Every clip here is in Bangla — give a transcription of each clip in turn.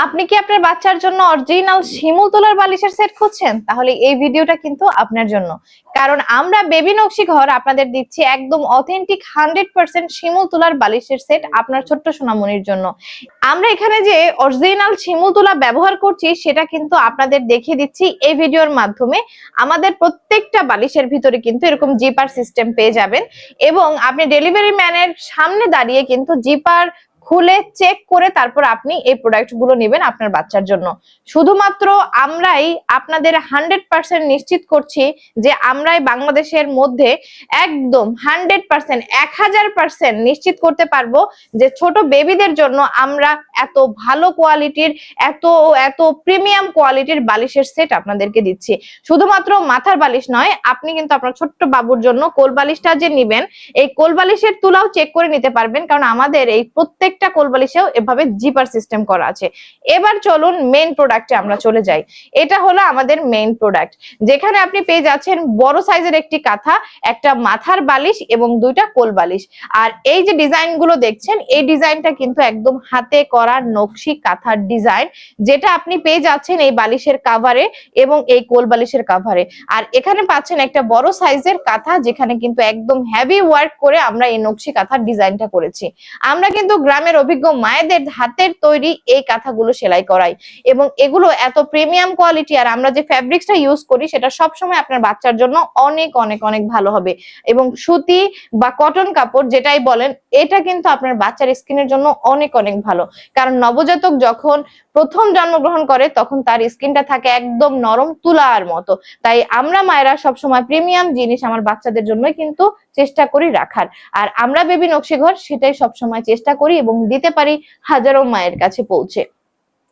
আপনি কি আপনার বাচ্চার জন্য অরিজিনাল শিমুল তুলার বালিশের সেট খুঁজছেন? তাহলে এই ভিডিওটা কিন্তু আপনার জন্য। কারণ আমরা বেবি নকশি ঘর আপনাদের দিচ্ছি একদম অথেন্টিক 100% শিমুল তুলার বালিশের সেট আপনার ছোট্ট সোনামণির জন্য। আমরা এখানে যে অরিজিনাল শিমুল তুলা ব্যবহার করছি সেটা কিন্তু আপনাদের দেখিয়ে দিচ্ছি এই ভিডিওর মাধ্যমে। আমাদের প্রত্যেকটা বালিশের ভিতরে কিন্তু এরকম জিপার সিস্টেম পেয়ে যাবেন এবং আপনি ডেলিভারি ম্যানের সামনে দাঁড়িয়ে কিন্তু জিপার খুলে চেক করে তারপর আপনি এই প্রোডাক্ট গুলো নেবেন আপনার বাচ্চার জন্য। শুধুমাত্র আমরাই আপনাদের 100% নিশ্চিত করছি যে আমরাই বাংলাদেশের মধ্যে একদম 100% 1000% নিশ্চিত করতে পারবো যে ছোট বেবিদের জন্য আমরা এত ভালো কোয়ালিটির এত এত প্রিমিয়াম কোয়ালিটির বালিশের সেট আপনাদেরকে দিচ্ছি। শুধুমাত্র মাথার বালিশ নয়, আপনি কিন্তু আপনার ছোট্ট বাবুর জন্য কোল বালিশটা যে নিবেন এই কোল বালিশের তুলাও চেক করে নিতে পারবেন, কারণ আমাদের এই প্রত্যেকটা কোল বালিশেও এভাবে জিপার সিস্টেম করা আছে। এবার চলুন মেইন প্রোডাক্টে আমরা চলে যাই। এটা হলো আমাদের মেইন প্রোডাক্ট, যেখানে আপনি পেয়ে যাচ্ছেন বড় সাইজের একটি কাঁথা, একটা মাথার বালিশ এবং দুইটা কোল বালিশ। আর এই যে ডিজাইন গুলো দেখছেন এই ডিজাইনটা কিন্তু একদম হাতে করা নকশি কাঁথার ডিজাইন, যেটা আপনি পেয়ে যাচ্ছেন এই বালিশের কাভারে এবং এই কোল বালিশের কাভারে। আর এখানে পাচ্ছেন একটা বড় সাইজের কাঁথা, যেখানে কিন্তু একদম হেভি ওয়ার্ক করে আমরা এই নকশি কাঁথার ডিজাইনটা করেছি। আমরা কিন্তু গ্রামের অভিজ্ঞ মায়েদের হাতের তৈরি এই কাঁথাগুলো সেলাই করাই এবং এগুলো এত প্রিমিয়াম কোয়ালিটি। আর আমরা যে ফ্যাব্রিক্সটা ইউজ করি সেটা সবসময় আপনার বাচ্চার জন্য অনেক অনেক অনেক ভালো হবে এবং সুতি বা কটন কাপড় যেটাই বলেন, এটা কিন্তু আপনার বাচ্চার স্কিনের জন্য অনেক অনেক ভালো। কারণ নবজাতক যখন প্রথম জন্মগ্রহণ করে তখন তার স্কিনটা থাকে একদম নরম তুলার মতো। তাই আমরা মায়েরা সবসময় প্রিমিয়াম জিনিস আমার বাচ্চাদের জন্যই কিন্তু চেষ্টা করি রাখার। আর আমরা বেবি নকশি ঘর সেটাই সবসময় চেষ্টা করি এবং দিতে পারি হাজারো মায়ের কাছে পৌঁছে।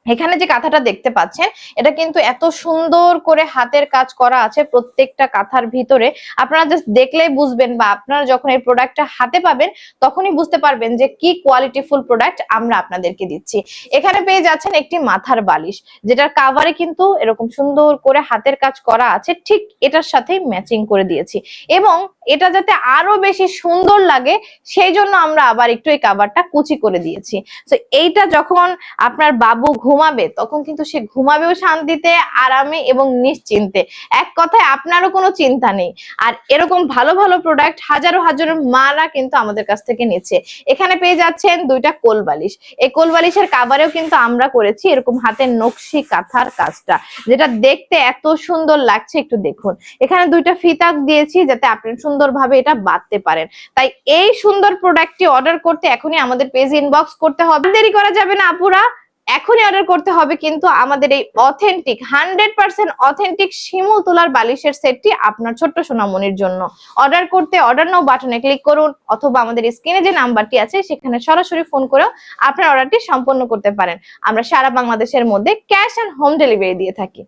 এখানে যে কাঁথাটা দেখতে পাচ্ছেন এটা কিন্তু এত সুন্দর করে হাতের কাজ করা আছে প্রত্যেকটা কাঁথার ভিতরে। আপনারা জাস্ট দেখলেই বুঝবেন বা আপনারা যখন এই প্রোডাক্টটা হাতে পাবেন তখনই বুঝতে পারবেন যে কি কোয়ালিটিফুল প্রোডাক্ট আমরা আপনাদেরকে দিচ্ছি। এখানে পেয়ে যাচ্ছেন একটি মাথার বালিশ, যেটার কাভারে কিন্তু এরকম সুন্দর করে হাতের কাজ করা আছে, ঠিক এটার সাথেই ম্যাচিং করে দিয়েছি। এবং এটা যাতে আরো বেশি সুন্দর লাগে সেই জন্য আমরা আবার একটু এই কাভারটা কুচি করে দিয়েছি। তো এইটা যখন আপনার বাবু ঘুমাবে তখন কিন্তু সে ঘুমাবেও শান্তিতে, আরামে এবং নিশ্চিন্তে। এক কথায় আপনারও কোনো চিন্তা নেই। আর এরকম ভালো ভালো প্রোডাক্ট হাজারো হাজারো মারা কিন্তু আমাদের কাছ থেকে নিচ্ছে। এখানে পেয়ে যাচ্ছেন দুইটা কোল বালিশ। এই কোল বালিশের কাভারেও কিন্তু আমরা করেছি এরকম হাতের নকশি কাঁথার কাজটা, যেটা দেখতে এত সুন্দর লাগছে একটু দেখুন। এখানে দুইটা ফিতা দিয়েছি যাতে আপনি সুন্দরভাবে এটা বাঁধতে পারেন। তাই এই সুন্দর প্রোডাক্টটি অর্ডার করতে এখনই আমাদের পেজে ইনবক্স করতে হবে, দেরি করা যাবে না আপুরা, এখনই অর্ডার করতে হবে কিন্তু আমাদের এই অথেন্টিক 100% অথেন্টিক শিমুল তুলার বালিশের সেটটি আপনার ছোট্ট সোনামণির জন্য। অর্ডার করতে অর্ডার নাও বাটনে ক্লিক করুন অথবা আমাদের স্ক্রিনে যে নাম্বারটি আছে সেখানে সরাসরি ফোন করেও আপনার অর্ডারটি সম্পন্ন করতে পারেন। আমরা সারা বাংলাদেশের মধ্যে ক্যাশ অ্যান্ড হোম ডেলিভারি দিয়ে থাকি।